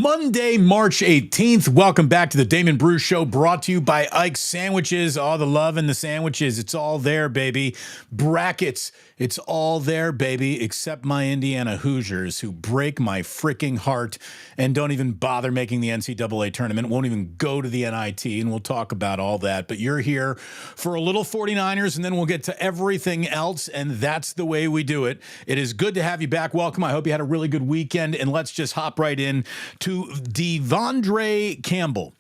Monday, March 18th. Welcome back to the Damon Brew Show, brought to you by Ike's Sandwiches. All the love in the sandwiches. It's all there, baby. Brackets. It's all there, baby, except my Indiana Hoosiers, who break my freaking heart and don't even bother making the NCAA tournament, won't even go to the NIT, and we'll talk about all that. But you're here for a little 49ers, and then we'll get to everything else, and that's the way we do it. It is good to have you back. Welcome. I hope you had a really good weekend, and let's just hop right in to Devondre Campbell.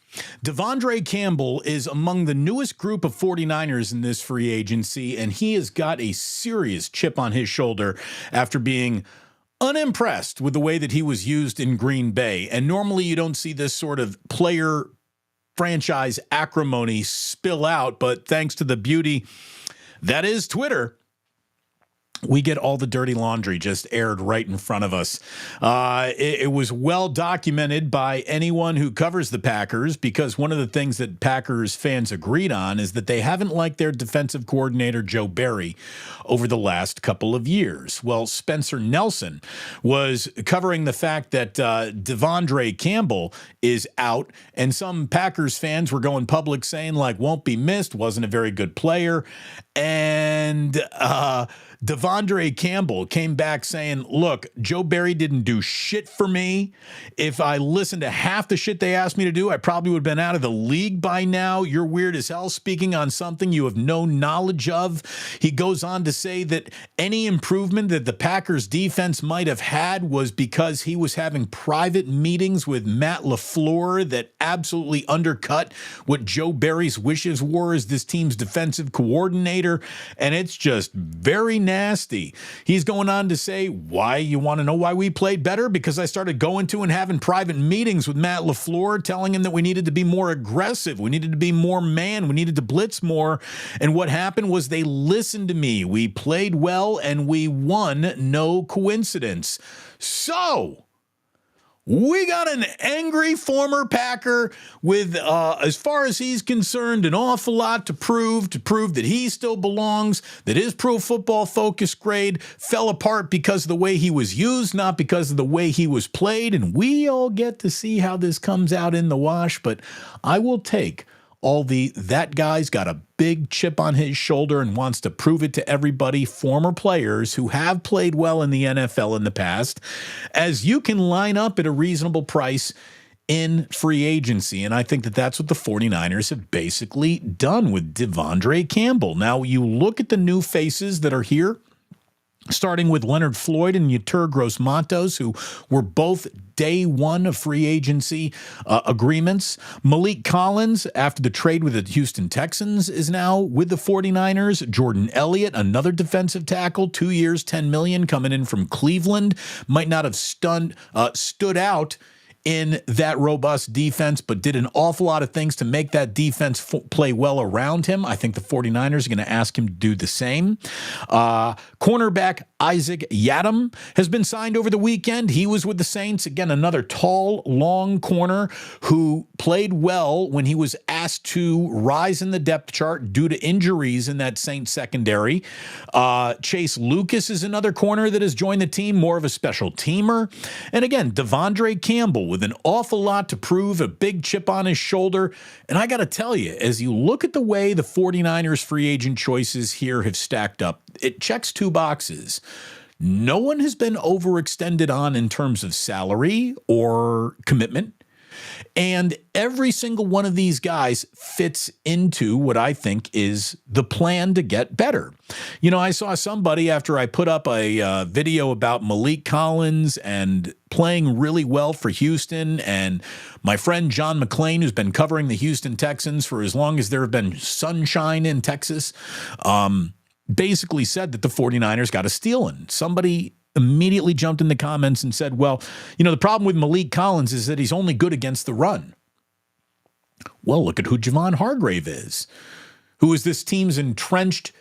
Devondre Campbell is among the newest group of 49ers in this free agency, and he has got a serious chip on his shoulder after being unimpressed with the way that he was used in Green Bay. And normally you don't see this sort of player franchise acrimony spill out, but thanks to the beauty that is Twitter, we get all the dirty laundry just aired right in front of us. It was well documented by anyone who covers the Packers, because one of the things that Packers fans agreed on is that they haven't liked their defensive coordinator, Joe Barry, over the last couple of years. Well, Spencer Nelson was covering the fact that Devondre Campbell is out, and some Packers fans were going public saying, like, won't be missed, wasn't a very good player. And Devondre Campbell came back saying, look, Joe Barry didn't do shit for me. If I listened to half the shit they asked me to do, I probably would have been out of the league by now. You're weird as hell speaking on something you have no knowledge of. He goes on to say that any improvement that the Packers defense might have had was because he was having private meetings with Matt LaFleur that absolutely undercut what Joe Barry's wishes were as this team's defensive coordinator. And it's just very nasty. He's going on to say, why? You want to know why we played better? Because I started going to and having private meetings with Matt LaFleur, telling him that we needed to be more aggressive. We needed to be more man. We needed to blitz more. And what happened was they listened to me. We played well and we won. No coincidence. So we got an angry former Packer with, as far as he's concerned, an awful lot to prove that he still belongs, that his Pro Football Focus grade fell apart because of the way he was used, not because of the way he was played. And we all get to see how this comes out in the wash, but I will take that guy's got a big chip on his shoulder and wants to prove it to everybody, former players who have played well in the NFL in the past, as you can line up at a reasonable price in free agency. And I think that that's what the 49ers have basically done with Devondre Campbell. Now, you look at the new faces that are here, starting with Leonard Floyd and Yetur Gross-Matos, who were both day one of free agency agreements. Malik Collins, after the trade with the Houston Texans, is now with the 49ers. Jordan Elliott, another defensive tackle, 2 years, $10 million, coming in from Cleveland, might not have stood out in that robust defense, but did an awful lot of things to make that defense play well around him. I think the 49ers are going to ask him to do the same. Cornerback Isaac Yiadom has been signed over the weekend. He was with the Saints. Again, another tall, long corner who played well when he was asked to rise in the depth chart due to injuries in that Saints secondary. Chase Lucas is another corner that has joined the team, more of a special teamer. And again, Devondre Campbell with an awful lot to prove, a big chip on his shoulder. And I got to tell you, as you look at the way the 49ers free agent choices here have stacked up, it checks two boxes. No one has been overextended on in terms of salary or commitment. And every single one of these guys fits into what I think is the plan to get better. You know, I saw somebody after I put up a video about Malik Collins and playing really well for Houston, and my friend John McClain, who's been covering the Houston Texans for as long as there have been sunshine in Texas, basically said that the 49ers got a steal-in. Somebody immediately jumped in the comments and said, well, you know, the problem with Malik Collins is that he's only good against the run. Well, look at who Javon Hargrave is, who is this team's entrenched,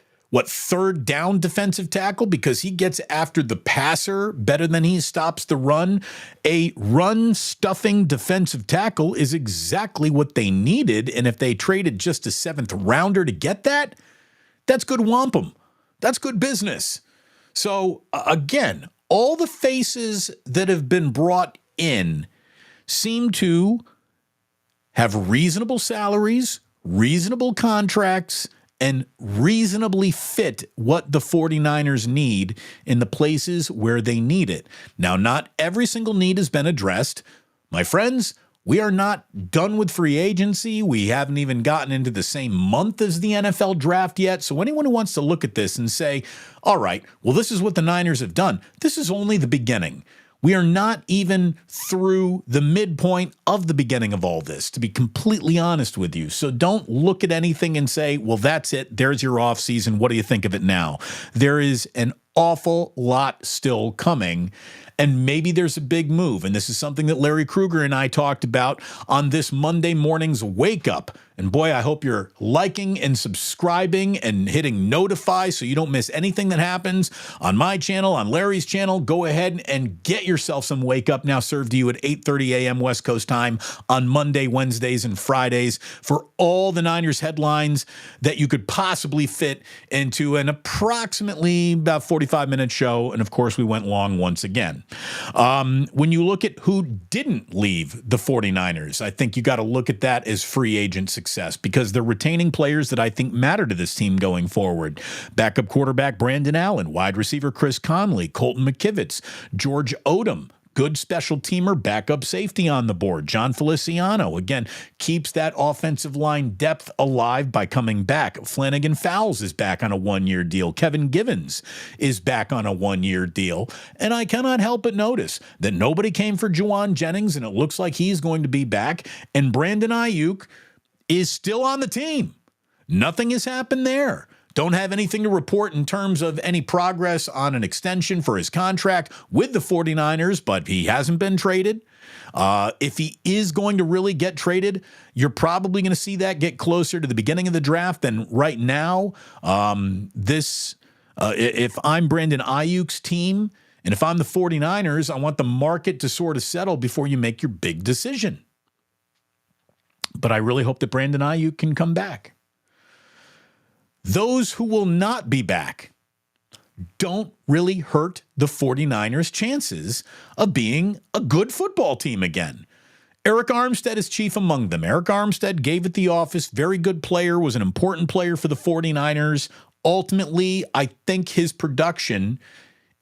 third down defensive tackle, because he gets after the passer better than he stops the run. A run-stuffing defensive tackle is exactly what they needed, and if they traded just a seventh rounder to get that, that's good wampum. That's good business. So, again, all the faces that have been brought in seem to have reasonable salaries, reasonable contracts, and reasonably fit what the 49ers need in the places where they need it. Now, not every single need has been addressed. My friends, we are not done with free agency. We haven't even gotten into the same month as the NFL draft yet. So anyone who wants to look at this and say, all right, well, this is what the Niners have done, this is only the beginning. We are not even through the midpoint of the beginning of all this, to be completely honest with you. So don't look at anything and say, well, that's it. There's your offseason. What do you think of it now? There is an awful lot still coming. And maybe there's a big move. And this is something that Larry Krueger and I talked about on this Monday morning's Wake Up. And boy, I hope you're liking and subscribing and hitting notify so you don't miss anything that happens on my channel, on Larry's channel. Go ahead and get yourself some Wake Up, now served to you at 8:30 a.m. West Coast time on Monday, Wednesdays, and Fridays for all the Niners headlines that you could possibly fit into an approximately about 45-minute show. And of course, we went long once again. When you look at who didn't leave the 49ers, I think you got to look at that as free agent success, because they're retaining players that I think matter to this team going forward. Backup quarterback Brandon Allen, wide receiver Chris Conley, Colton McKivitz, George Odom, good special teamer, backup safety on the board. John Feliciano, again, keeps that offensive line depth alive by coming back. Flanagan Fowles is back on a one-year deal. Kevin Givens is back on a one-year deal. And I cannot help but notice that nobody came for Juwan Jennings, and it looks like he's going to be back. And Brandon Aiyuk is still on the team. Nothing has happened there. Don't have anything to report in terms of any progress on an extension for his contract with the 49ers, but he hasn't been traded. If he is going to really get traded, you're probably going to see that get closer to the beginning of the draft than right now. If I'm Brandon Aiyuk's team, and if I'm the 49ers, I want the market to sort of settle before you make your big decision. But I really hope that Brandon Aiyuk can come back. Those who will not be back don't really hurt the 49ers' chances of being a good football team again. Eric Armstead is chief among them. Eric Armstead gave it the office, very good player, was an important player for the 49ers. Ultimately, I think his production,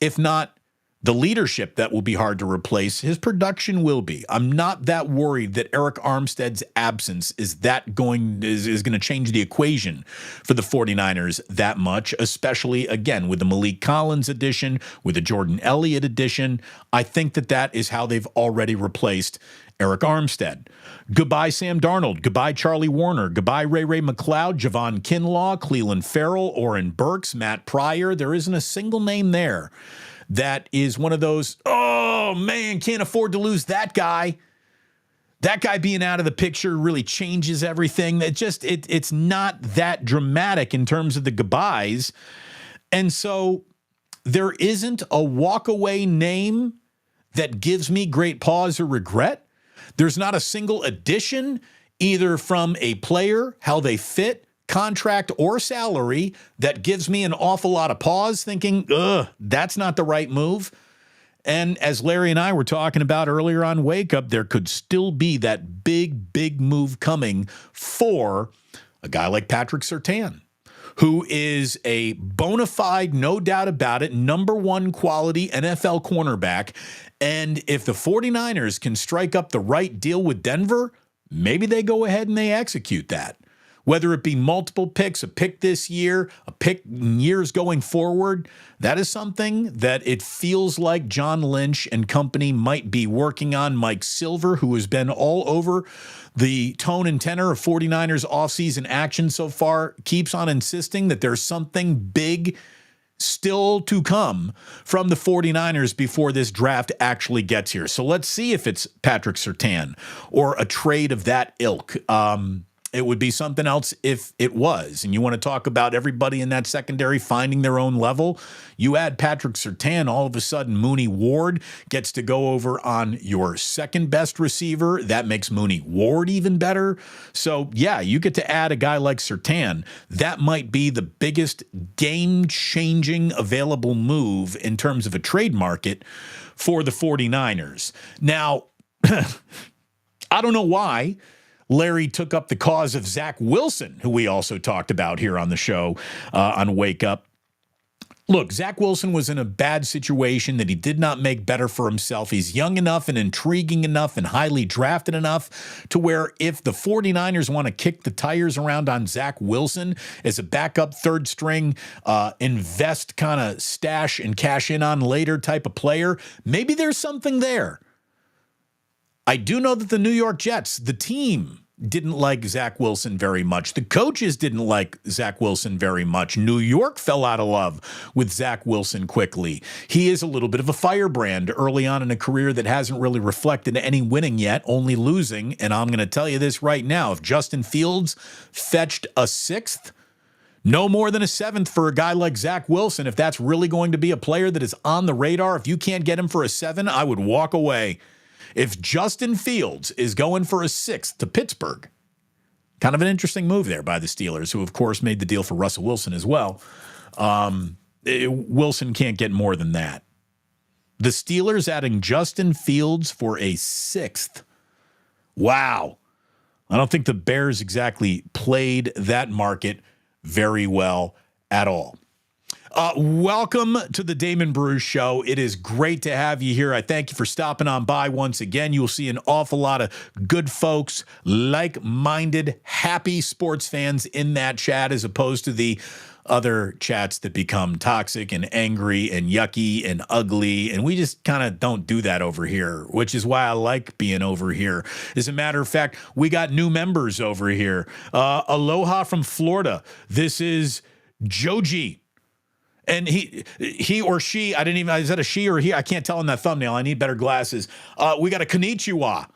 if not the leadership that will be hard to replace, his production will be. I'm not that worried that Eric Armstead's absence is going to change the equation for the 49ers that much, especially, again, with the Malik Collins addition, with the Jordan Elliott addition. I think that is how they've already replaced Eric Armstead. Goodbye, Sam Darnold. Goodbye, Charlie Warner. Goodbye, Ray McLeod, Javon Kinlaw, Cleveland Farrell, Oren Burks, Matt Pryor. There isn't a single name there that is one of those, oh, man, can't afford to lose that guy. That guy being out of the picture really changes everything. It's not that dramatic in terms of the goodbyes. And so there isn't a walk-away name that gives me great pause or regret. There's not a single addition, either from a player, how they fit, contract or salary, that gives me an awful lot of pause thinking, that's not the right move. And as Larry and I were talking about earlier on Wake Up, there could still be that big move coming for a guy like Patrick Surtain, who is a bona fide, no doubt about it, number one quality NFL cornerback. And if the 49ers can strike up the right deal with Denver, maybe they go ahead and they execute that. Whether it be multiple picks, a pick this year, a pick in years going forward, that is something that it feels like John Lynch and company might be working on. Mike Silver, who has been all over the tone and tenor of 49ers offseason action so far, keeps on insisting that there's something big still to come from the 49ers before this draft actually gets here. So let's see if it's Patrick Surtain or a trade of that ilk. It would be something else if it was. And you want to talk about everybody in that secondary finding their own level. You add Patrick Surtain, all of a sudden Mooney Ward gets to go over on your second best receiver. That makes Mooney Ward even better. So yeah, you get to add a guy like Surtain. That might be the biggest game-changing available move in terms of a trade market for the 49ers. Now, I don't know why Larry took up the cause of Zach Wilson, who we also talked about here on the show on Wake Up. Look, Zach Wilson was in a bad situation that he did not make better for himself. He's young enough and intriguing enough and highly drafted enough to where if the 49ers want to kick the tires around on Zach Wilson as a backup third string, invest kind of stash and cash in on later type of player, maybe there's something there. I do know that the New York Jets, the team, didn't like Zach Wilson very much. The coaches didn't like Zach Wilson very much. New York fell out of love with Zach Wilson quickly. He is a little bit of a firebrand early on in a career that hasn't really reflected any winning yet, only losing. And I'm going to tell you this right now. If Justin Fields fetched a 6th, no more than a 7th for a guy like Zach Wilson, if that's really going to be a player that is on the radar, if you can't get him for a 7, I would walk away. If Justin Fields is going for a 6th to Pittsburgh, kind of an interesting move there by the Steelers, who, of course, made the deal for Russell Wilson as well. Wilson can't get more than that. The Steelers adding Justin Fields for a 6th. Wow. I don't think the Bears exactly played that market very well at all. Welcome to the Damon Bruce Show. It is great to have you here. I thank you for stopping on by once again. You'll see an awful lot of good folks, like-minded, happy sports fans in that chat as opposed to the other chats that become toxic and angry and yucky and ugly. And we just kind of don't do that over here, which is why I like being over here. As a matter of fact, we got new members over here. Aloha from Florida. This is Joji. And he or she, is that a she or he? I can't tell in that thumbnail. I need better glasses. We got a konnichiwa.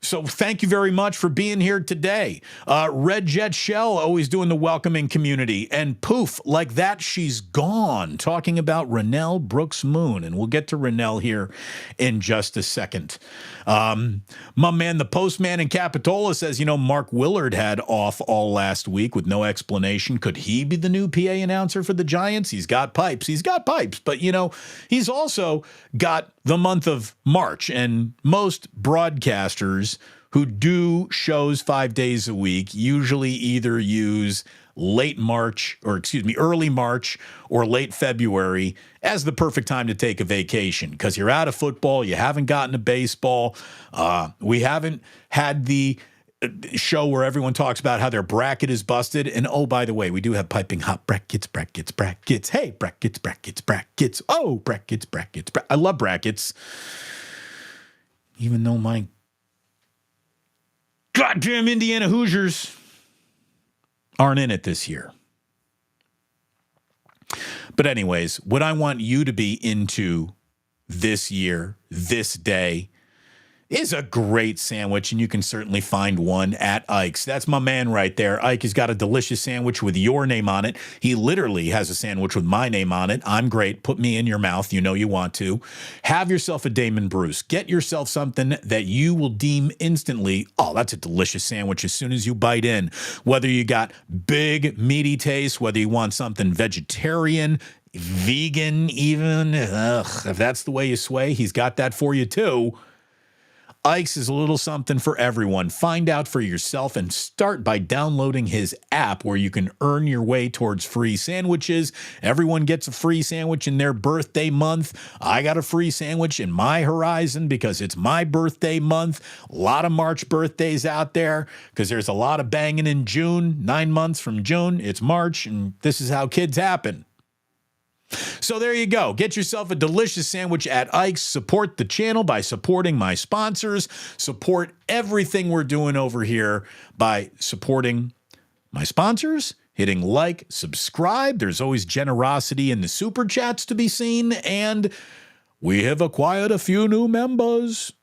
So thank you very much for being here today. Red Jet Shell, always doing the welcoming community. And poof, like that, she's gone. Talking about Renel Brooks-Moon. And we'll get to Renel here in just a second. My man, the postman in Capitola says, Mark Willard had off all last week with no explanation. Could he be the new PA announcer for the Giants? He's got pipes. But, he's also got the month of March. And most broadcasters who do shows 5 days a week usually either use early March or late February as the perfect time to take a vacation because you're out of football. You haven't gotten to baseball. We haven't had the show where everyone talks about how their bracket is busted. And oh, by the way, we do have piping hot brackets. Hey, brackets. Oh, brackets. I love brackets. Even though my goddamn Indiana Hoosiers aren't in it this year. But anyways, what I want you to be into this year, this day, is a great sandwich, and you can certainly find one at Ike's. That's my man right there. Ike has got a delicious sandwich with your name on it. He literally has a sandwich with my name on it. I'm great. Put me in your mouth. You know you want to. Have yourself a Damon Bruce. Get yourself something that you will deem instantly, oh, that's a delicious sandwich as soon as you bite in. Whether you got big, meaty taste, whether you want something vegetarian, vegan even, if that's the way you sway, he's got that for you too. Ike's is a little something for everyone. Find out for yourself and start by downloading his app where you can earn your way towards free sandwiches. Everyone gets a free sandwich in their birthday month. I got a free sandwich in my horizon because it's my birthday month. A lot of March birthdays out there because there's a lot of banging in June. 9 months from June, it's March, and this is how kids happen. So there you go. Get yourself a delicious sandwich at Ike's. Support the channel by supporting my sponsors. Support everything we're doing over here by supporting my sponsors, hitting like, subscribe. There's always generosity in the super chats to be seen. And we have acquired a few new members.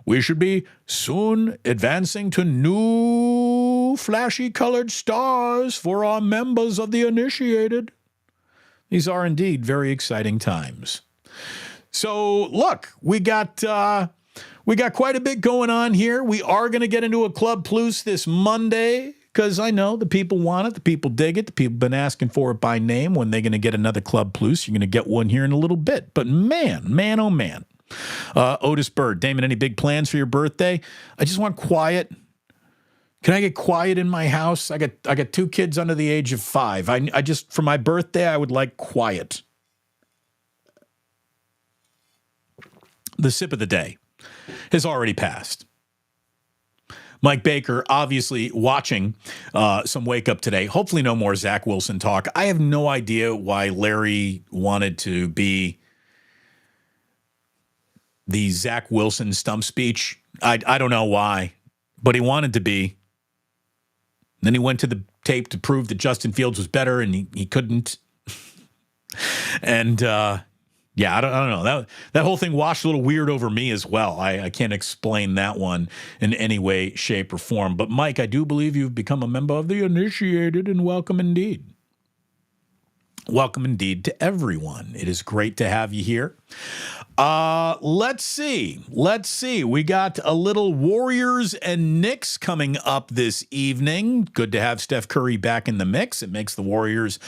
We should be soon advancing to new flashy colored stars for our members of the initiated. These are indeed very exciting times. So look, we got quite a bit going on here. We are going to get into a Club Plus this Monday because I know the people want it, the people dig it, the people have been asking for it by name. When they're going to get another Club Plus, you're going to get one here in a little bit. But man, oh man. Otis Bird, Damon, any big plans for your birthday? I just want quiet. Can I get quiet in my house? I got 2 kids under the age of 5. I just, for my birthday, I would like quiet. The sip of the day has already passed. Mike Baker, obviously watching some Wake Up today. Hopefully no more Zach Wilson talk. I have no idea why Larry wanted to be the Zach Wilson stump speech. I don't know why, but he wanted to be. Then he went to the tape to prove that Justin Fields was better, and he couldn't. And yeah, I don't know. That whole thing washed a little weird over me as well. I can't explain that one in any way, shape, or form. But Mike, I do believe you've become a member of the initiated, and welcome indeed. Welcome indeed to everyone. It is great to have you here. Let's see. We got a little Warriors and Knicks coming up this evening. Good to have Steph Curry back in the mix. It makes the Warriors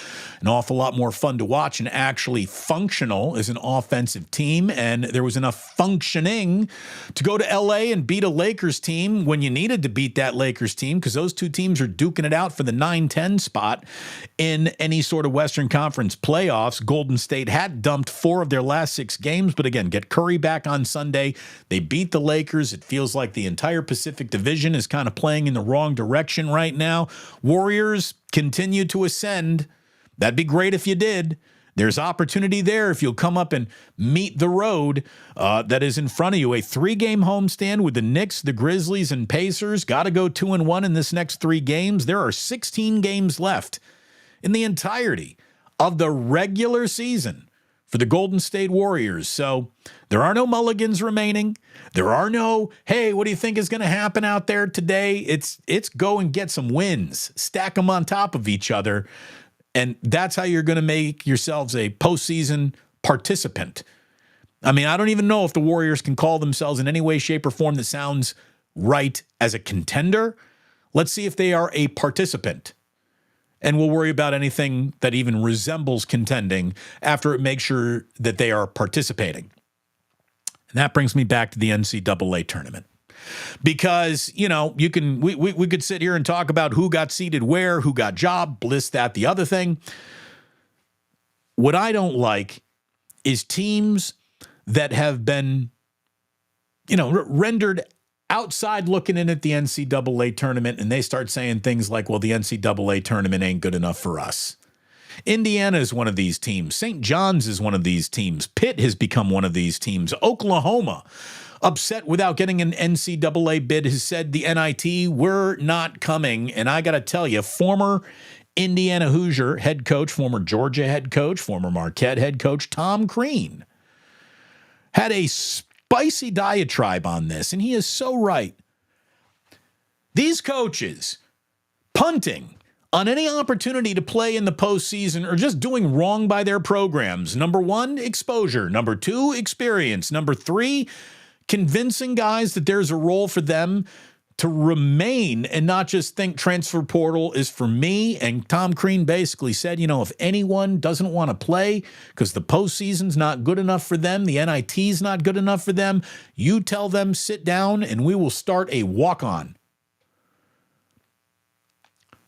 an awful lot more fun to watch and actually functional as an offensive team. And there was enough functioning to go to LA and beat a Lakers team when you needed to beat that Lakers team, because those 2 teams are duking it out for the 9-10 spot in any sort of Western Conference playoffs. Golden State had dumped 4 of their last 6 games, but again, get Curry back on Sunday. They beat the Lakers. It feels like the entire Pacific Division is kind of playing in the wrong direction right now. Warriors continue to ascend. That'd be great if you did. There's opportunity there if you'll come up and meet the road that is in front of you. A 3-game homestand with the Knicks, the Grizzlies, and Pacers. Got to go 2-1 in this next 3 games. There are 16 games left in the entirety of the regular season for the Golden State Warriors. So there are no mulligans remaining. There are no, hey, what do you think is going to happen out there today? It's go and get some wins, stack them on top of each other, and that's how you're going to make yourselves a postseason participant. I mean, I don't even know if the Warriors can call themselves in any way, shape, or form that sounds right as a contender. Let's see if they are a participant. And we'll worry about anything that even resembles contending after it makes sure that they are participating. And that brings me back to the NCAA tournament. Because, you know, we could sit here and talk about who got seated where, who got job, bliss, that, the other thing. What I don't like is teams that have been, rendered outside looking in at the NCAA tournament, and they start saying things like, well, the NCAA tournament ain't good enough for us. Indiana is one of these teams. St. John's is one of these teams. Pitt has become one of these teams. Oklahoma, upset without getting an NCAA bid, has said the NIT, we're not coming. And I got to tell you, former Indiana Hoosier head coach, former Georgia head coach, former Marquette head coach, Tom Crean, had a spicy diatribe on this, and he is so right. These coaches punting on any opportunity to play in the postseason are just doing wrong by their programs. Number 1, exposure. Number 2, experience. Number 3, convincing guys that there's a role for them to remain and not just think transfer portal is for me. And Tom Crean basically said, if anyone doesn't want to play because the postseason's not good enough for them, the NIT's not good enough for them, you tell them sit down and we will start a walk-on.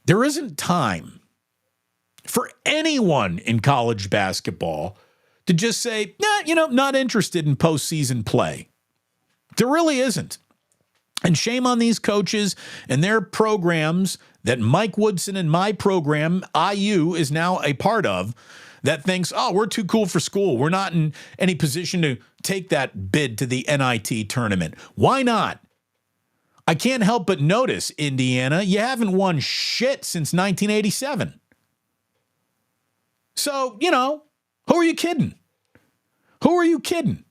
There isn't time for anyone in college basketball to just say, not interested in postseason play. There really isn't. And shame on these coaches and their programs that Mike Woodson and my program, IU, is now a part of, that thinks, we're too cool for school. We're not in any position to take that bid to the NIT tournament. Why not? I can't help but notice, Indiana, you haven't won shit since 1987. So, who are you kidding? Who are you kidding?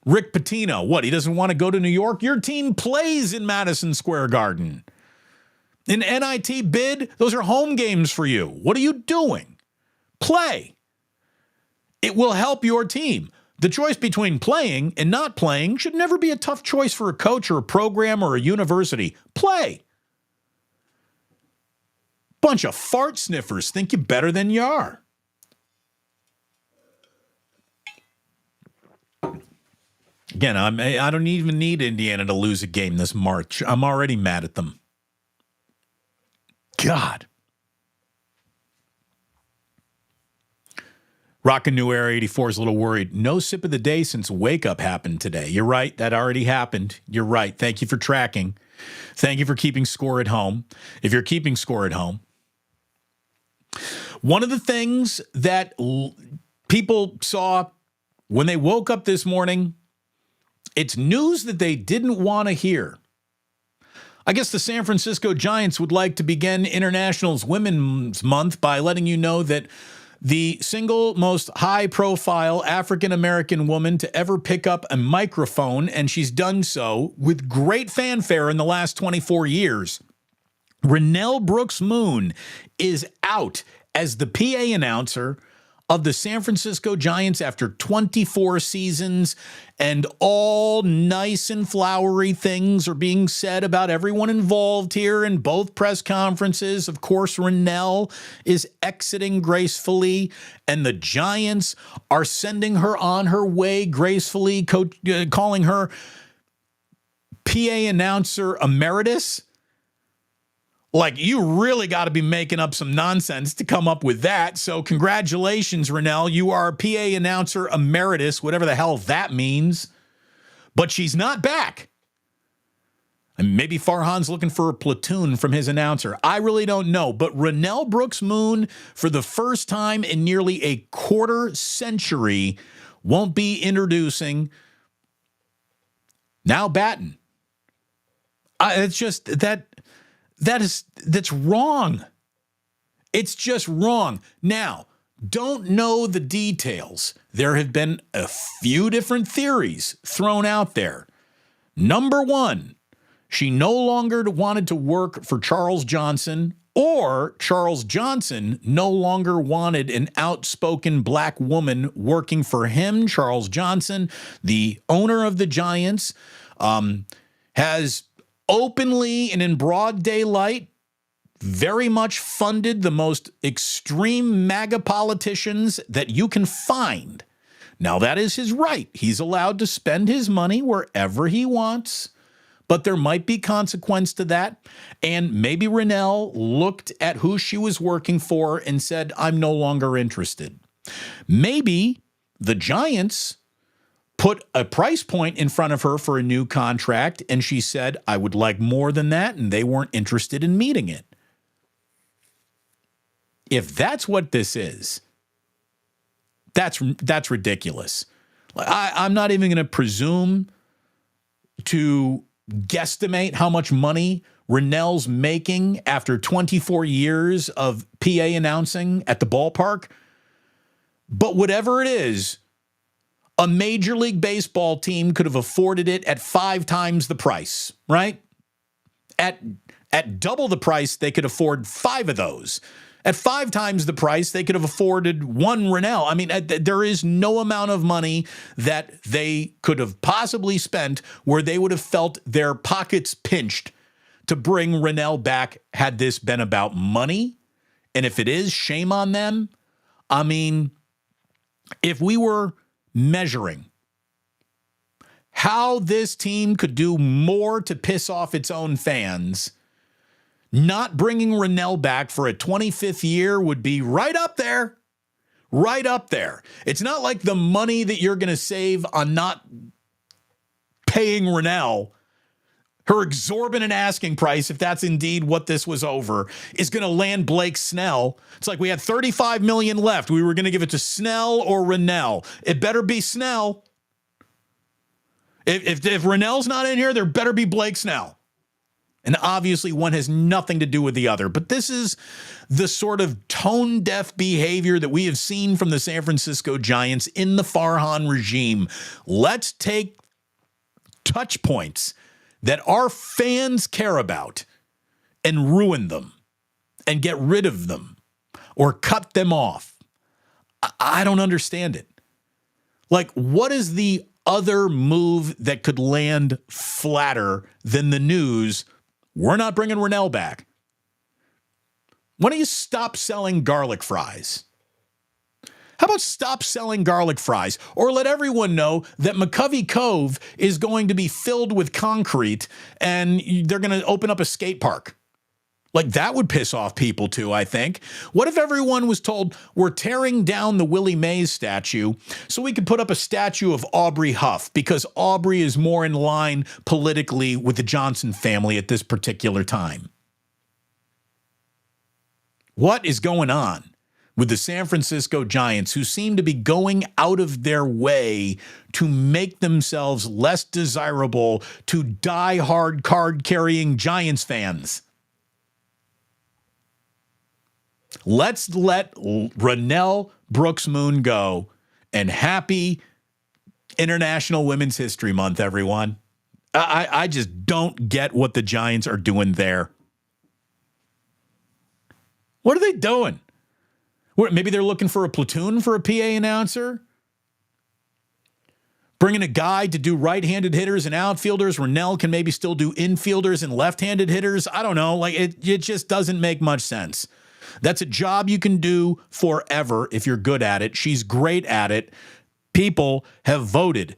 Rick Pitino, what, he doesn't want to go to New York? Your team plays in Madison Square Garden. An NIT bid, those are home games for you. What are you doing? Play. It will help your team. The choice between playing and not playing should never be a tough choice for a coach or a program or a university. Play. Bunch of fart sniffers think you're better than you are. Again, I don't even need Indiana to lose a game this March. I'm already mad at them. God. Rockin' New Era 84 is a little worried. No sip of the day since Wake Up happened today. You're right. That already happened. You're right. Thank you for tracking. Thank you for keeping score at home. If you're keeping score at home. One of the things that people saw when they woke up this morning, it's news that they didn't want to hear. I guess the San Francisco Giants would like to begin International Women's Month by letting you know that the single most high-profile African-American woman to ever pick up a microphone, and she's done so with great fanfare in the last 24 years, Renel Brooks-Moon, is out as the PA announcer of the San Francisco Giants after 24 seasons, and all nice and flowery things are being said about everyone involved here in both press conferences. Of course, Renel is exiting gracefully, and the Giants are sending her on her way gracefully, calling her PA announcer emeritus. Like, you really got to be making up some nonsense to come up with that. So congratulations, Renel. You are PA announcer emeritus, whatever the hell that means. But she's not back. And maybe Farhan's looking for a platoon from his announcer. I really don't know. But Renel Brooks-Moon, for the first time in nearly a quarter century, won't be introducing now Batten. It's just that's wrong. It's just wrong. Now, don't know the details. There have been a few different theories thrown out there. Number one, she no longer wanted to work for Charles Johnson, or Charles Johnson no longer wanted an outspoken black woman working for him. Charles Johnson, the owner of the Giants, has openly and in broad daylight very much funded the most extreme MAGA politicians that you can find. Now, that is his right. He's allowed to spend his money wherever he wants, but there might be consequence to that. And maybe Renel looked at who she was working for and said, I'm no longer interested. Maybe the Giants put a price point in front of her for a new contract, and she said, I would like more than that, and they weren't interested in meeting it. If that's what this is, that's ridiculous. I'm not even going to presume to guesstimate how much money Renel's making after 24 years of PA announcing at the ballpark. But whatever it is, a Major League Baseball team could have afforded it at 5 times the price, right? At double the price, they could afford 5 of those. At 5 times the price, they could have afforded 1 Renel. I mean, there is no amount of money that they could have possibly spent where they would have felt their pockets pinched to bring Renel back had this been about money. And if it is, shame on them. I mean, if we were measuring how this team could do more to piss off its own fans, not bringing Renel back for a 25th year would be right up there. Right up there. It's not like the money that you're going to save on not paying Renel, her exorbitant asking price, if that's indeed what this was over, is going to land Blake Snell. It's like we had $35 million left. We were going to give it to Snell or Renel. It better be Snell. If Renel's not in here, there better be Blake Snell. And obviously one has nothing to do with the other. But this is the sort of tone-deaf behavior that we have seen from the San Francisco Giants in the Farhan regime. Let's take touch points that our fans care about and ruin them and get rid of them or cut them off. I don't understand it. Like, what is the other move that could land flatter than the news? We're not bringing Renel back. Why don't you stop selling garlic fries? How about stop selling garlic fries? Or let everyone know that McCovey Cove is going to be filled with concrete and they're going to open up a skate park. Like, that would piss off people too, I think. What if everyone was told, we're tearing down the Willie Mays statue so we could put up a statue of Aubrey Huff because Aubrey is more in line politically with the Johnson family at this particular time? What is going on with the San Francisco Giants, who seem to be going out of their way to make themselves less desirable to die-hard card-carrying Giants fans? Let's let Renel Brooks-Moon go, and happy International Women's History Month, everyone. I just don't get what the Giants are doing there. What are they doing? Maybe they're looking for a platoon for a PA announcer? Bringing a guy to do right-handed hitters and outfielders. Renel can maybe still do infielders and left-handed hitters. I don't know. Like, it just doesn't make much sense. That's a job you can do forever if you're good at it. She's great at it. People have voted.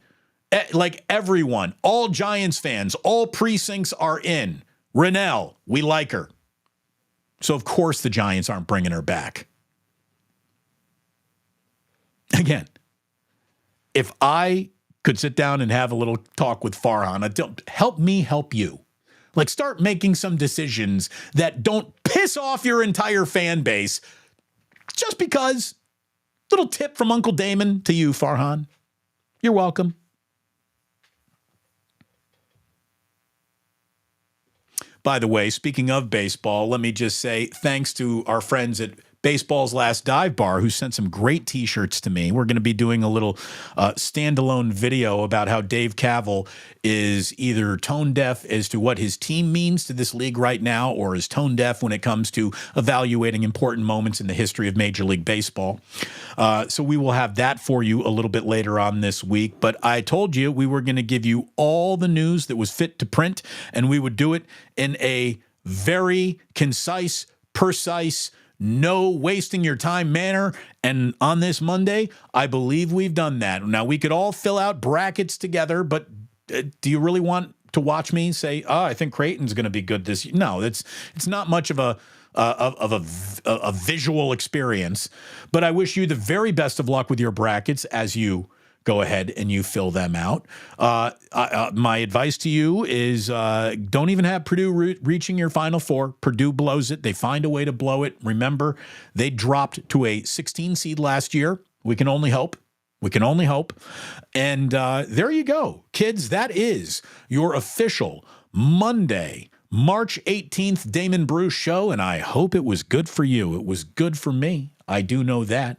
Like, everyone, all Giants fans, all precincts are in. Renel, we like her. So, of course, the Giants aren't bringing her back. Again, if I could sit down and have a little talk with Farhan, help me help you. Like, start making some decisions that don't piss off your entire fan base just because. Little tip from Uncle Damon to you, Farhan. You're welcome. By the way, speaking of baseball, let me just say thanks to our friends at Baseball's Last Dive Bar, who sent some great T-shirts to me. We're going to be doing a little standalone video about how Dave Kaval is either tone deaf as to what his team means to this league right now, or is tone deaf when it comes to evaluating important moments in the history of Major League Baseball. So we will have that for you a little bit later on this week. But I told you we were going to give you all the news that was fit to print, and we would do it in a very concise, precise, no wasting your time manner. And on this Monday, I believe we've done that. Now, we could all fill out brackets together, but do you really want to watch me say, oh, I think Creighton's going to be good this year? No, it's not much of a visual experience. But I wish you the very best of luck with your brackets as you go ahead and you fill them out. My advice to you is don't even have Purdue reaching your Final Four. Purdue blows it. They find a way to blow it. Remember, they dropped to a 16 seed last year. We can only hope. We can only hope. And there you go. Kids, that is your official Monday, March 18th Damon Bruce show, and I hope it was good for you. It was good for me. I do know that.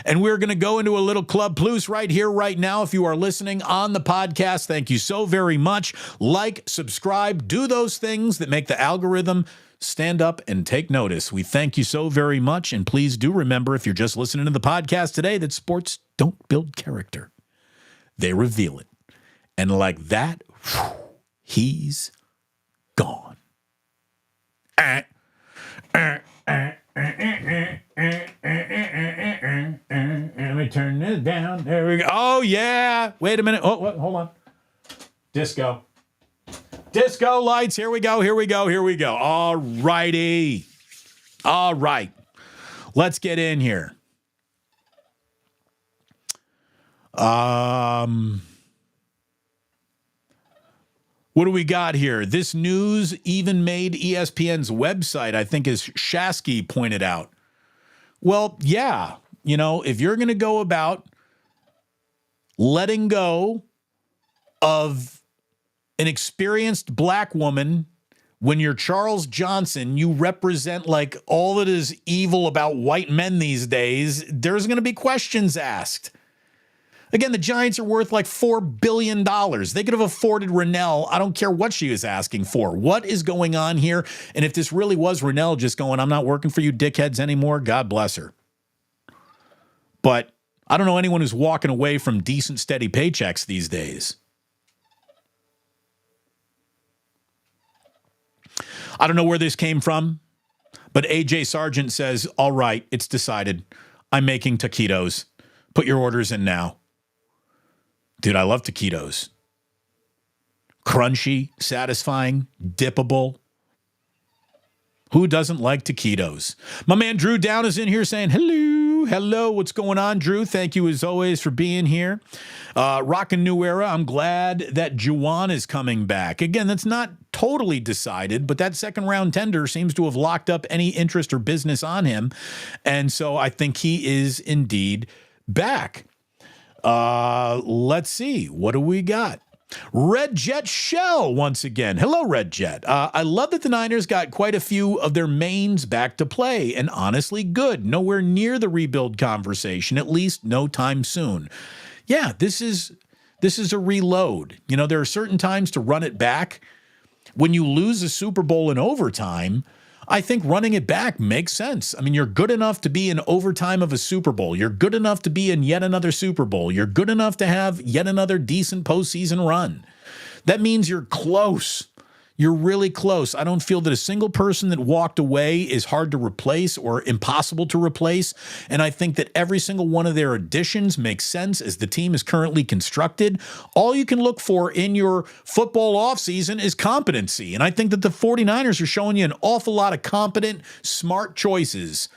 And we're going to go into a little Club Plus right here, right now. If you are listening on the podcast, thank you so very much. Like, subscribe, do those things that make the algorithm stand up and take notice. We thank you so very much. And please do remember, if you're just listening to the podcast today, that sports don't build character. They reveal it. And like that, he's gone. Let me turn this down. There we go. Oh, yeah. Wait a minute. Oh, hold on. Disco. Disco lights. Here we go. Here we go. Here we go. All righty. All right. Let's get in here. What do we got here? This news even made ESPN's website, I think, as Shasky pointed out. Well, yeah, you know, if you're going to go about letting go of an experienced black woman when you're Charles Johnson, you represent like all that is evil about white men these days, there's going to be questions asked. Again, the Giants are worth like $4 billion. They could have afforded Renel. I don't care what she was asking for. What is going on here? And if this really was Renel just going, I'm not working for you dickheads anymore, God bless her. But I don't know anyone who's walking away from decent, steady paychecks these days. I don't know where this came from, but AJ Sargent says, all right, it's decided. I'm making taquitos. Put your orders in now. Dude, I love taquitos. Crunchy, satisfying, dippable. Who doesn't like taquitos? My man Drew Down is in here saying, hello, what's going on, Drew? Thank you as always for being here. Rockin' New Era, I'm glad that Juwan is coming back. Again, that's not totally decided, but that second round tender seems to have locked up any interest or business on him. And so I think he is indeed back. Let's see. What do we got? Red Jet Shell once again. Hello, Red Jet. I love that the Niners got quite a few of their mains back to play, and honestly good. Nowhere near the rebuild conversation, at least no time soon. Yeah, this is a reload. You know, there are certain times to run it back. When you lose a Super Bowl in overtime, I think running it back makes sense. I mean, you're good enough to be in overtime of a Super Bowl. You're good enough to be in yet another Super Bowl. You're good enough to have yet another decent postseason run. That means you're close. You're really close. I don't feel that a single person that walked away is hard to replace or impossible to replace. And I think that every single one of their additions makes sense as the team is currently constructed. All you can look for in your football offseason is competency. And I think that the 49ers are showing you an awful lot of competent, smart choices.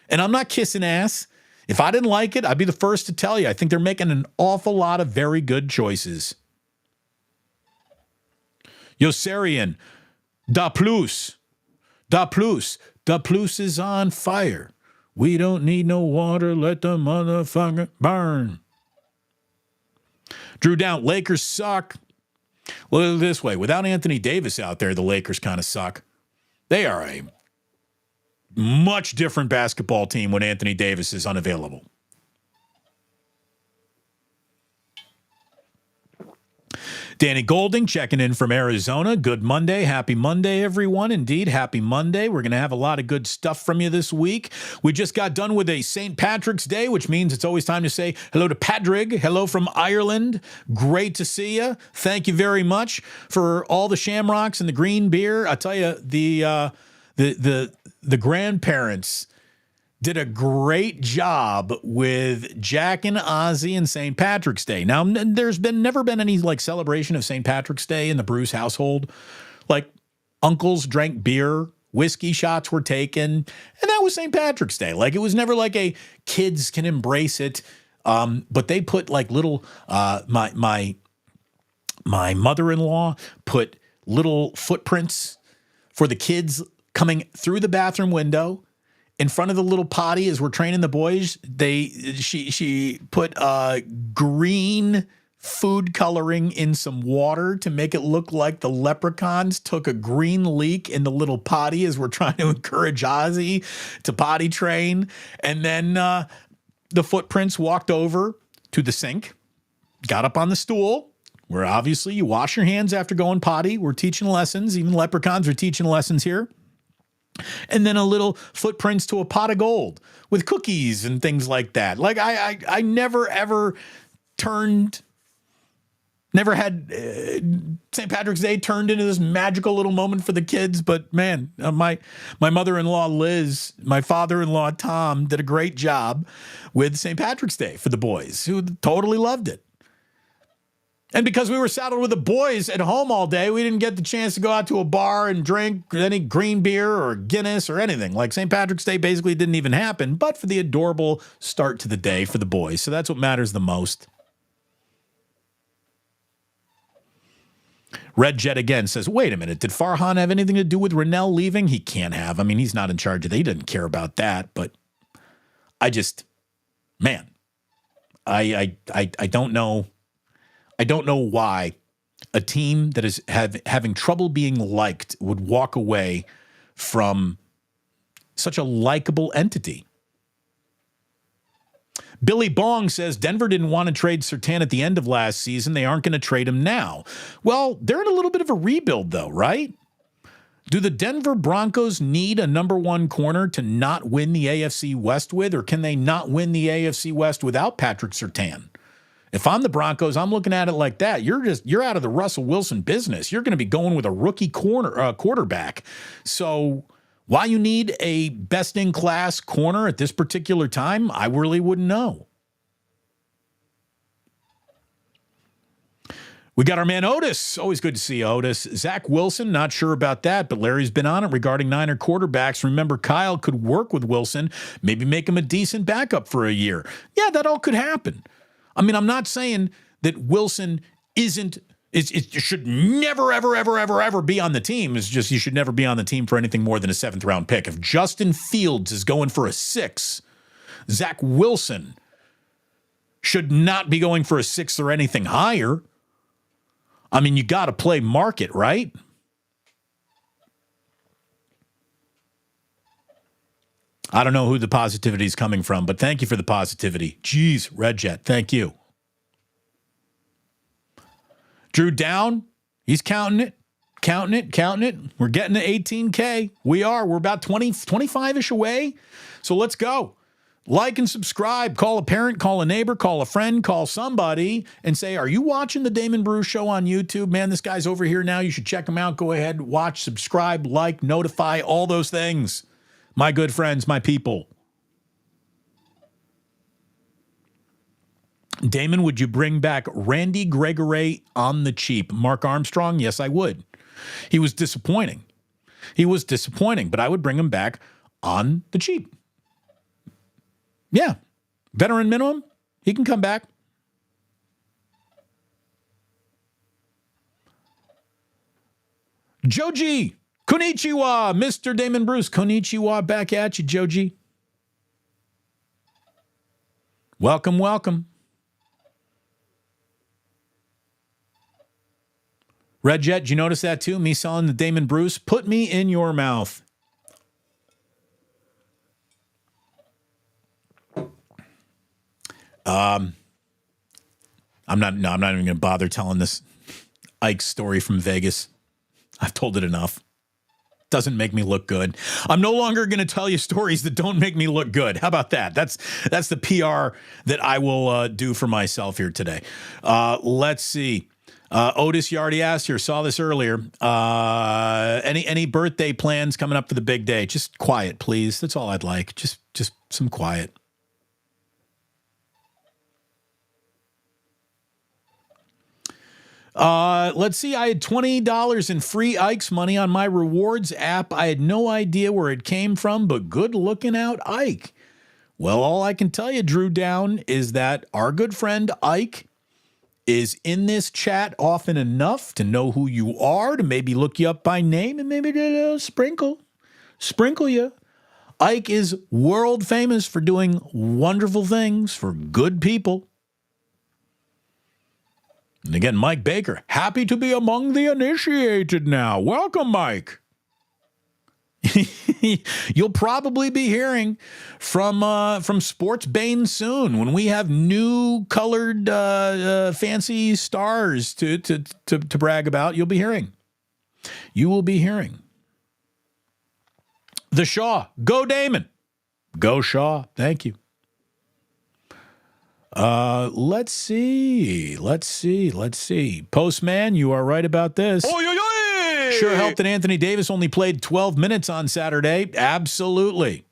And I'm not kissing ass. If I didn't like it, I'd be the first to tell you. I think they're making an awful lot of very good choices. Yossarian, da plus is on fire. We don't need no water, let the motherfucker burn. Drew Down, Lakers suck. Look at it this way, without Anthony Davis out there, the Lakers kind of suck. They are a much different basketball team when Anthony Davis is unavailable. Danny Golding checking in from Arizona. Good Monday. Happy Monday, everyone. Indeed, happy Monday. We're going to have a lot of good stuff from you this week. We just got done with a St. Patrick's Day, which means it's always time to say hello to Padraig. Hello from Ireland. Great to see you. Thank you very much for all the shamrocks and the green beer. I tell you, the grandparents did a great job with Jack and Ozzy and St. Patrick's Day. Now, there's never been any like celebration of St. Patrick's Day in the Bruce household. Like uncles drank beer, whiskey shots were taken, and that was St. Patrick's Day. Like it was never like a kids can embrace it. But they put like little my mother-in-law put little footprints for the kids coming through the bathroom window. In front of the little potty as we're training the boys, she put green food coloring in some water to make it look like the leprechauns took a green leak in the little potty as we're trying to encourage Ozzy to potty train. And then the footprints walked over to the sink, got up on the stool, where obviously you wash your hands after going potty. We're teaching lessons. Even leprechauns are teaching lessons here. And then a little footprints to a pot of gold with cookies and things like that. Like I never ever never had St. Patrick's Day turned into this magical little moment for the kids. But man, my mother-in-law Liz, my father-in-law Tom did a great job with St. Patrick's Day for the boys who totally loved it. And because we were saddled with the boys at home all day, we didn't get the chance to go out to a bar and drink any green beer or Guinness or anything. Like St. Patrick's Day basically didn't even happen, but for the adorable start to the day for the boys. So that's what matters the most. Red Jet again says, wait a minute, did Farhan have anything to do with Renel leaving? He can't have. I mean, he's not in charge of that. He doesn't care about that. But I just, man, I don't know. I don't know why a team that is having trouble being liked would walk away from such a likable entity. Billy Bong says Denver didn't want to trade Surtain at the end of last season. They aren't going to trade him now. Well, they're in a little bit of a rebuild though, right? Do the Denver Broncos need a number one corner to not win the AFC West with, or can they not win the AFC West without Patrick Surtain? If I'm the Broncos, I'm looking at it like that. You're out of the Russell Wilson business. You're going to be going with a rookie quarterback. So why you need a best-in-class corner at this particular time, I really wouldn't know. We got our man Otis. Always good to see Otis. Zach Wilson, not sure about that, but Larry's been on it regarding Niner quarterbacks. Remember, Kyle could work with Wilson, maybe make him a decent backup for a year. Yeah, that all could happen. I mean, I'm not saying that Wilson isn't, it should never, ever, ever, ever, ever be on the team. It's just you should never be on the team for anything more than a 7th-round pick. If Justin Fields is going for a 6, Zach Wilson should not be going for a 6th or anything higher. I mean, you got to play market, right? I don't know who the positivity is coming from, but thank you for the positivity. Jeez, Red Jet, thank you. Drew Down, he's counting it. We're getting to 18K. We're about 20, 25-ish away. So let's go. Like and subscribe. Call a parent, call a neighbor, call a friend, call somebody and say, are you watching the Damon Brew Show on YouTube? Man, this guy's over here now. You should check him out. Go ahead, watch, subscribe, like, notify, all those things. My good friends, my people. Damon, would you bring back Randy Gregory on the cheap? Mark Armstrong? Yes, I would. He was disappointing. But I would bring him back on the cheap. Yeah. Veteran minimum. He can come back. Joji. Konnichiwa. Mr. Damon Bruce. Konnichiwa. Back at you, Joji. Welcome, welcome. Red Jet, did you notice that too? Me selling the Damon Bruce? Put me in your mouth. I'm not even going to bother telling this Ike story from Vegas. I've told it enough. Doesn't make me look good. I'm no longer going to tell you stories that don't make me look good. How about that? That's the PR that I will do for myself here today. Let's see. Otis, you already asked here. Saw this earlier. Any birthday plans coming up for the big day? Just quiet, please. That's all I'd like. Just some quiet. Let's see. I had $20 in free Ike's money on my rewards app. I had no idea where it came from, but good looking out, Ike. Well, all I can tell you, Drew Down, is that our good friend Ike is in this chat often enough to know who you are, to maybe look you up by name and maybe sprinkle you. Ike is world famous for doing wonderful things for good people. And again, Mike Baker, happy to be among the initiated now. Welcome, Mike. You'll probably be hearing from Sports Bane soon when we have new colored fancy stars to brag about. You'll be hearing. You will be hearing. The Shaw. Go Damon. Go Shaw. Thank you. Let's see. Postman, you are right about this. Oy, oy, oy! Sure helped that Anthony Davis only played 12 minutes on Saturday. Absolutely.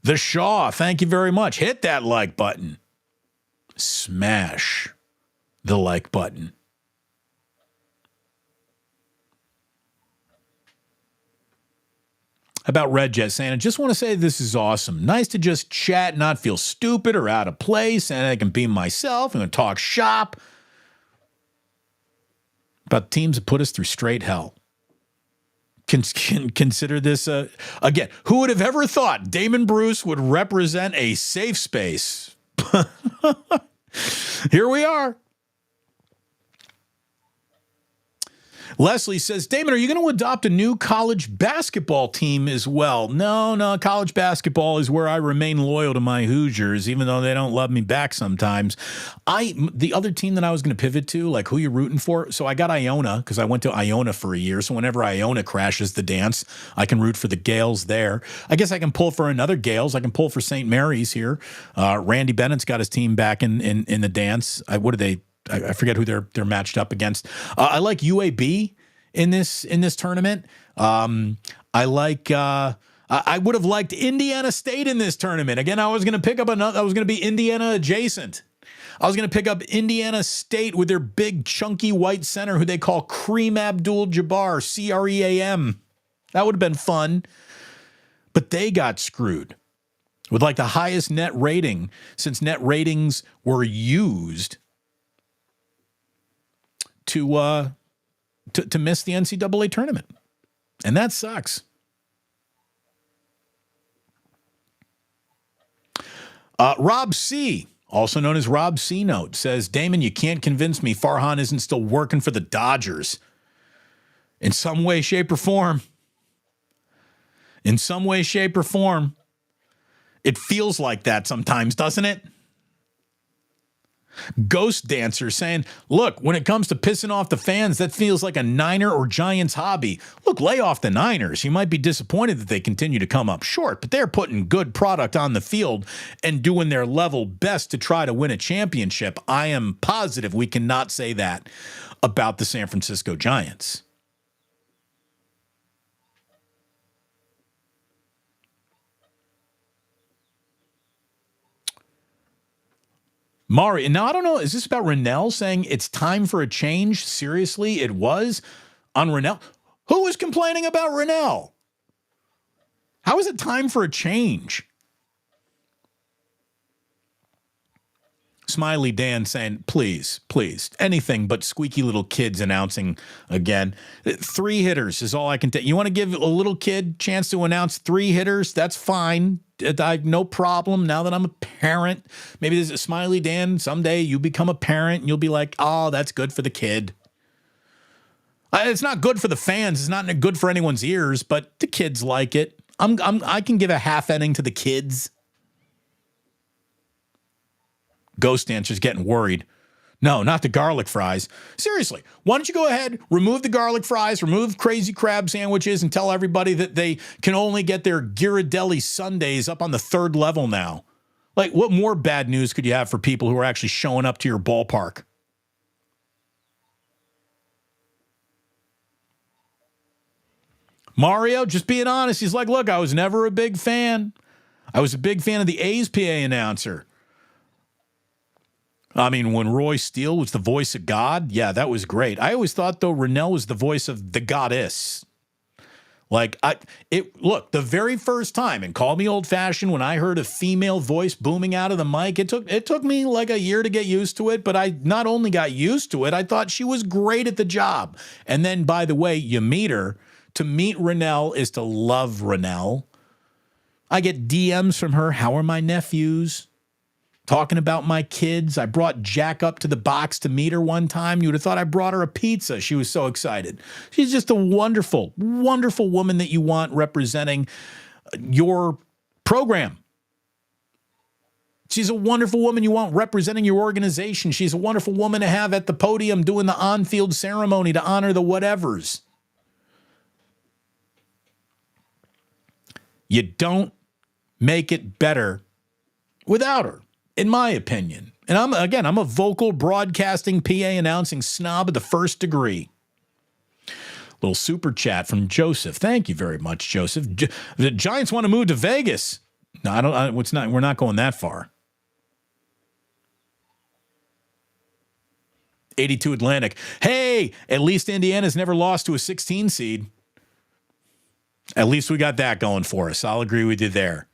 The Shaw, thank you very much. Hit that like button. Smash the like button. About Red Jet saying, I just want to say this is awesome. Nice to just chat, not feel stupid or out of place, and I can be myself and talk shop about teams that put us through straight hell. Consider this, again, who would have ever thought Damon Bruce would represent a safe space? Here we are. Leslie says, Damon, are you going to adopt a new college basketball team as well? No, college basketball is where I remain loyal to my Hoosiers, even though they don't love me back sometimes. The other team that I was going to pivot to, like who you rooting for, so I got Iona because I went to Iona for a year, so whenever Iona crashes the dance, I can root for the Gales there. I guess I can pull for another Gales. I can pull for St. Mary's here. Randy Bennett's got his team back in the dance. What are they? I forget who they're matched up against. I like UAB in this tournament. I would have liked Indiana State in this tournament. Again, I was going to pick up another. I was going to be Indiana adjacent. I was going to pick up Indiana State with their big, chunky white center who they call Kareem Abdul-Jabbar, C-R-E-A-M. That would have been fun. But they got screwed with like the highest net rating since net ratings were used to miss the NCAA tournament. And that sucks. Rob C., also known as Rob C. Note, says, Damon, you can't convince me Farhan isn't still working for the Dodgers. In some way, shape, or form. In some way, shape, or form. It feels like that sometimes, doesn't it? Ghost Dancer saying, look, when it comes to pissing off the fans, that feels like a Niner or Giants hobby. Look, lay off the Niners. You might be disappointed that they continue to come up short, but they're putting good product on the field and doing their level best to try to win a championship. I am positive we cannot say that about the San Francisco Giants. Mari, now I don't know, is this about Renel saying it's time for a change? Seriously, it was on Renel? Who was complaining about Renel? How is it time for a change? Smiley Dan saying, please, anything but squeaky little kids announcing again. 3 hitters is all I can take. You want to give a little kid a chance to announce 3 hitters? That's fine. No problem. Now that I'm a parent, maybe there's a Smiley Dan. Someday you become a parent and you'll be like, oh, that's good for the kid. It's not good for the fans. It's not good for anyone's ears, but the kids like it. I can give a half inning to the kids. Ghost Dancer's getting worried. No, not the garlic fries. Seriously, why don't you go ahead, remove the garlic fries, remove crazy crab sandwiches, and tell everybody that they can only get their Ghirardelli sundaes up on the 3rd level now? Like, what more bad news could you have for people who are actually showing up to your ballpark? Mario, just being honest, he's like, look, I was never a big fan. I was a big fan of the A's PA announcer. I mean, when Roy Steele was the voice of God, yeah, that was great. I always thought, though, Renel was the voice of the goddess. Like, look, the very first time, and call me old-fashioned, when I heard a female voice booming out of the mic, it took me like a year to get used to it, but I not only got used to it, I thought she was great at the job. And then, by the way, you meet her. To meet Renel is to love Renel. I get DMs from her, how are my nephews? Talking about my kids. I brought Jack up to the box to meet her one time. You would have thought I brought her a pizza. She was so excited. She's just a wonderful, wonderful woman that you want representing your program. She's a wonderful woman you want representing your organization. She's a wonderful woman to have at the podium doing the on-field ceremony to honor the whatevers. You don't make it better without her, in my opinion. And I'm a vocal broadcasting PA announcing snob of the first degree. Little super chat from Joseph. Thank you very much, Joseph. The Giants want to move to Vegas. No, we're not going that far. 82 Atlantic. Hey, at least Indiana's never lost to a 16 seed. At least we got that going for us. I'll agree with you there.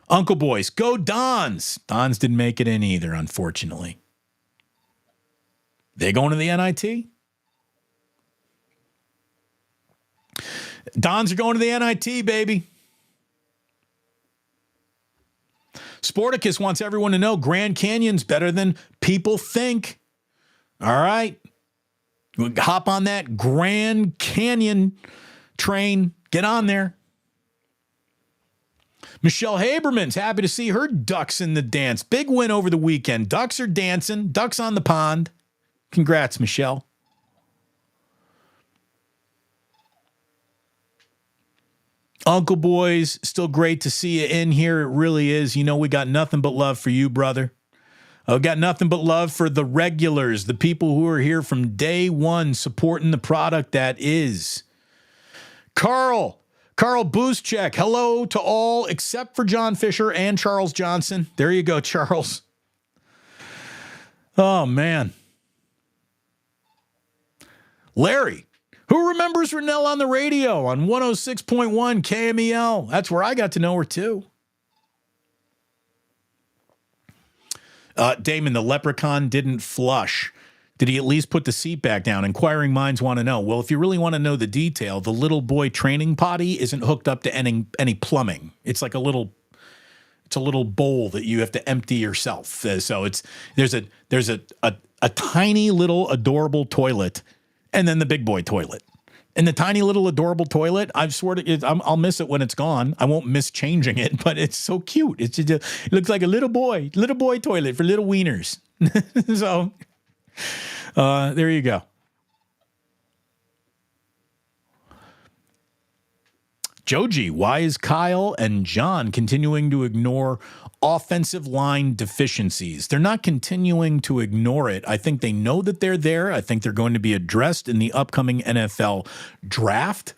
Uncle Boys, go Dons. Dons didn't make it in either, unfortunately. They going to the NIT? Dons are going to the NIT, baby. Sporticus wants everyone to know Grand Canyon's better than people think. All right. Hop on that Grand Canyon train. Get on there. Michelle Haberman's happy to see her Ducks in the dance. Big win over the weekend. Ducks are dancing. Ducks on the pond. Congrats, Michelle. Uncle Boys, still great to see you in here. It really is. You know, we got nothing but love for you, brother. I've got nothing but love for the regulars, the people who are here from day one supporting the product that is. Carl Booscheck, hello to all except for John Fisher and Charles Johnson. There you go, Charles. Oh, man. Larry, who remembers Renel on the radio on 106.1 KMEL? That's where I got to know her, too. Damon, the leprechaun didn't flush. Did he at least put the seat back down? Inquiring minds want to know. Well, if you really want to know the detail, the little boy training potty isn't hooked up to any plumbing. It's like a little bowl that you have to empty yourself. So there's a tiny little adorable toilet, and then the big boy toilet. And the tiny little adorable toilet, I've sworn I'll miss it when it's gone. I won't miss changing it, but it's so cute. It looks like a little boy toilet for little wieners. So there you go. Joji, why is Kyle and John continuing to ignore offensive line deficiencies? They're not continuing to ignore it. I think they know that they're there. I think they're going to be addressed in the upcoming NFL draft.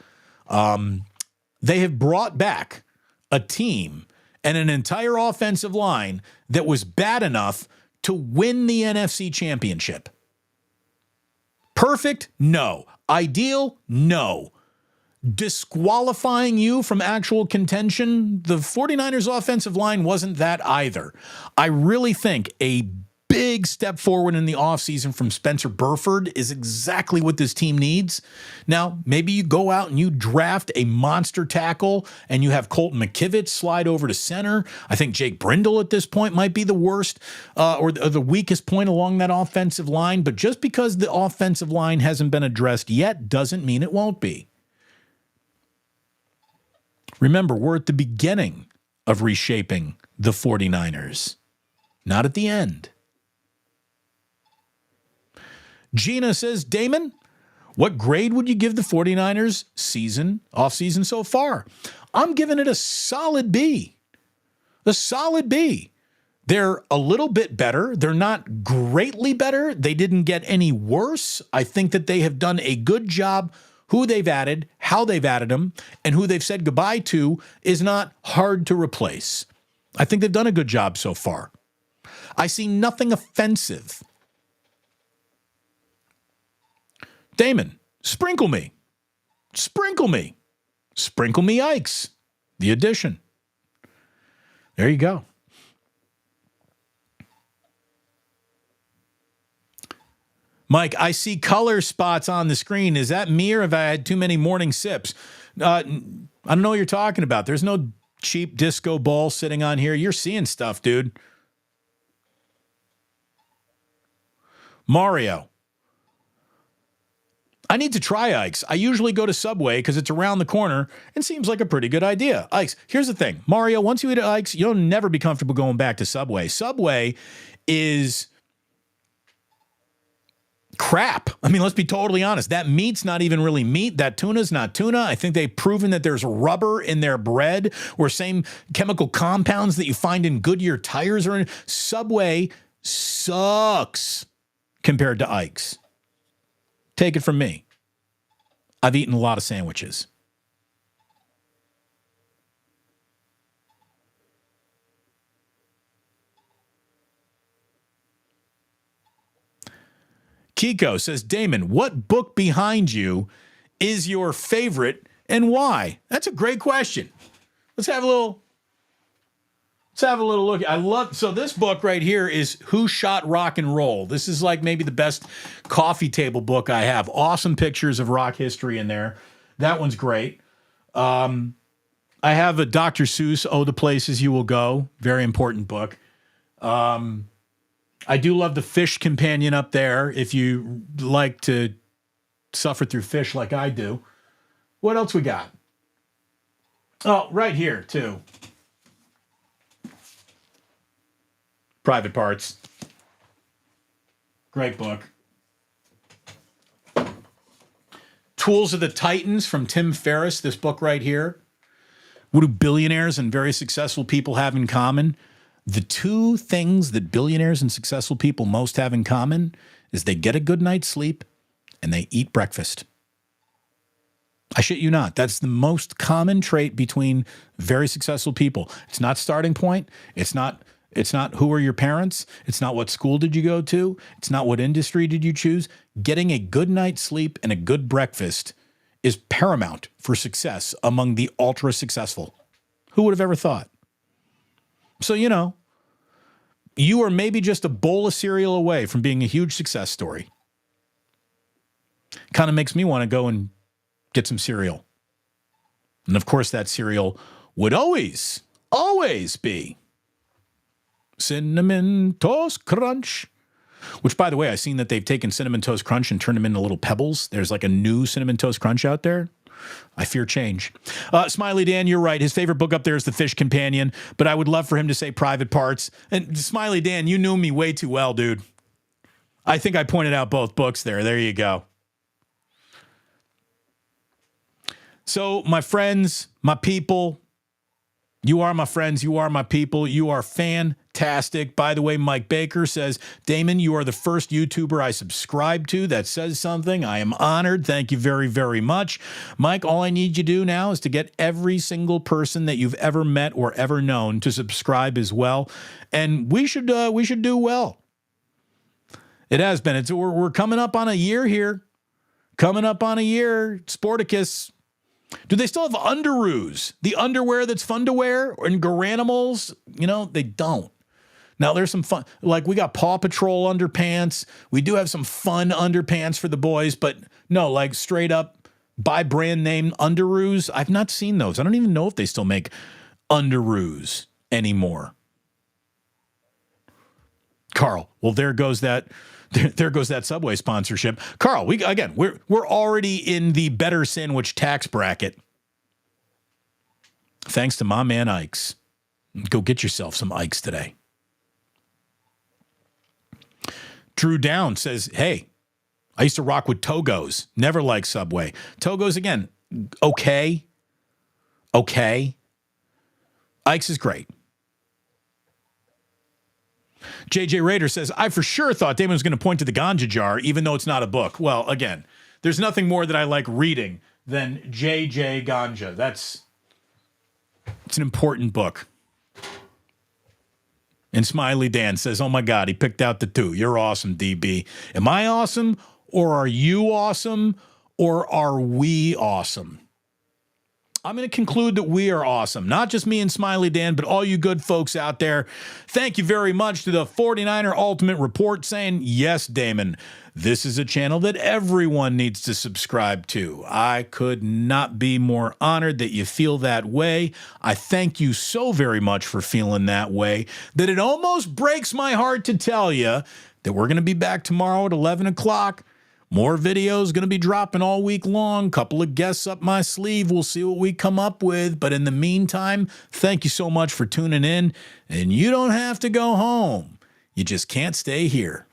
They have brought back a team and an entire offensive line that was bad enough to win the NFC Championship. Perfect? No. Ideal? No. Disqualifying you from actual contention? The 49ers offensive line wasn't that either. I really think a big step forward in the offseason from Spencer Burford is exactly what this team needs. Now, maybe you go out and you draft a monster tackle and you have Colton McKivitz slide over to center. I think Jake Brindle at this point might be the worst or the weakest point along that offensive line. But just because the offensive line hasn't been addressed yet doesn't mean it won't be. Remember, we're at the beginning of reshaping the 49ers, not at the end. Gina says, Damon, what grade would you give the 49ers offseason so far? I'm giving it a solid B. A solid B. They're a little bit better. They're not greatly better. They didn't get any worse. I think that they have done a good job. Who they've added, how they've added them, and who they've said goodbye to is not hard to replace. I think they've done a good job so far. I see nothing offensive. Damon, sprinkle me. Sprinkle me. Sprinkle me Ikes. The addition. There you go. Mike, I see color spots on the screen. Is that me or have I had too many morning sips? I don't know what you're talking about. There's no cheap disco ball sitting on here. You're seeing stuff, dude. Mario. I need to try Ike's. I usually go to Subway because it's around the corner and seems like a pretty good idea. Ike's. Here's the thing. Mario, once you eat at Ike's, you'll never be comfortable going back to Subway. Subway is crap. I mean, let's be totally honest. That meat's not even really meat. That tuna's not tuna. I think they've proven that there's rubber in their bread or same chemical compounds that you find in Goodyear tires or in. Subway sucks compared to Ike's. Take it from me. I've eaten a lot of sandwiches. Kiko says, Damon, what book behind you is your favorite and why? That's a great question. Let's have a little look. So this book right here is Who Shot Rock and Roll. This is like maybe the best coffee table book I have. Awesome pictures of rock history in there. That one's great. I have a Dr. Seuss, Oh, the Places You Will Go. Very important book. I do love the Fish Companion up there if you like to suffer through fish like I do. What else we got? Oh, right here, too. Private Parts. Great book. Tools of the Titans from Tim Ferriss, this book right here. What do billionaires and very successful people have in common? The two things that billionaires and successful people most have in common is they get a good night's sleep and they eat breakfast. I shit you not. That's the most common trait between very successful people. It's not starting point. It's not It's not who are your parents. It's not what school did you go to. It's not what industry did you choose. Getting a good night's sleep and a good breakfast is paramount for success among the ultra successful. Who would have ever thought? So, you are maybe just a bowl of cereal away from being a huge success story. Kind of makes me want to go and get some cereal. And of course, that cereal would always be Cinnamon Toast Crunch. Which, by the way, I've seen that they've taken Cinnamon Toast Crunch and turned them into little pebbles. There's like a new Cinnamon Toast Crunch out there. I fear change. Smiley Dan, you're right. His favorite book up there is The Fish Companion, but I would love for him to say Private Parts. And Smiley Dan, you knew me way too well, dude. I think I pointed out both books there. There you go. So, my friends, my people, you are my friends, you are my people, you are fantastic. By the way, Mike Baker says, Damon, you are the first YouTuber I subscribe to that says something. I am honored. Thank you very, very much. Mike, all I need you to do now is to get every single person that you've ever met or ever known to subscribe as well. And we should do well. It has been. We're coming up on a year here. Coming up on a year. Sporticus. Do they still have underoos? The underwear that's fun to wear? And Garanimals? They don't. Now, there's some fun. Like, we got Paw Patrol underpants. We do have some fun underpants for the boys. But no, like straight up buy brand name underoos. I've not seen those. I don't even know if they still make underoos anymore. Carl, well, there goes that Subway sponsorship. Carl, we're already in the better sandwich tax bracket. Thanks to my man Ike's. Go get yourself some Ike's today. Drew Down says, hey, I used to rock with Togos. Never liked Subway. Togos, again, okay. Ike's is great. JJ Rader says, I for sure thought Damon was going to point to the ganja jar, even though it's not a book. Well, again, there's nothing more that I like reading than JJ Ganja. It's an important book. And Smiley Dan says, oh my God, he picked out the two. You're awesome, DB. Am I awesome, or are you awesome, or are we awesome? I'm going to conclude that we are awesome. Not just me and Smiley Dan, but all you good folks out there. Thank you very much to the 49er Ultimate Report saying, yes, Damon, this is a channel that everyone needs to subscribe to. I could not be more honored that you feel that way. I thank you so very much for feeling that way that it almost breaks my heart to tell you that we're going to be back tomorrow at 11 o'clock. More videos going to be dropping all week long. Couple of guests up my sleeve. We'll see what we come up with. But in the meantime, thank you so much for tuning in. And you don't have to go home. You just can't stay here.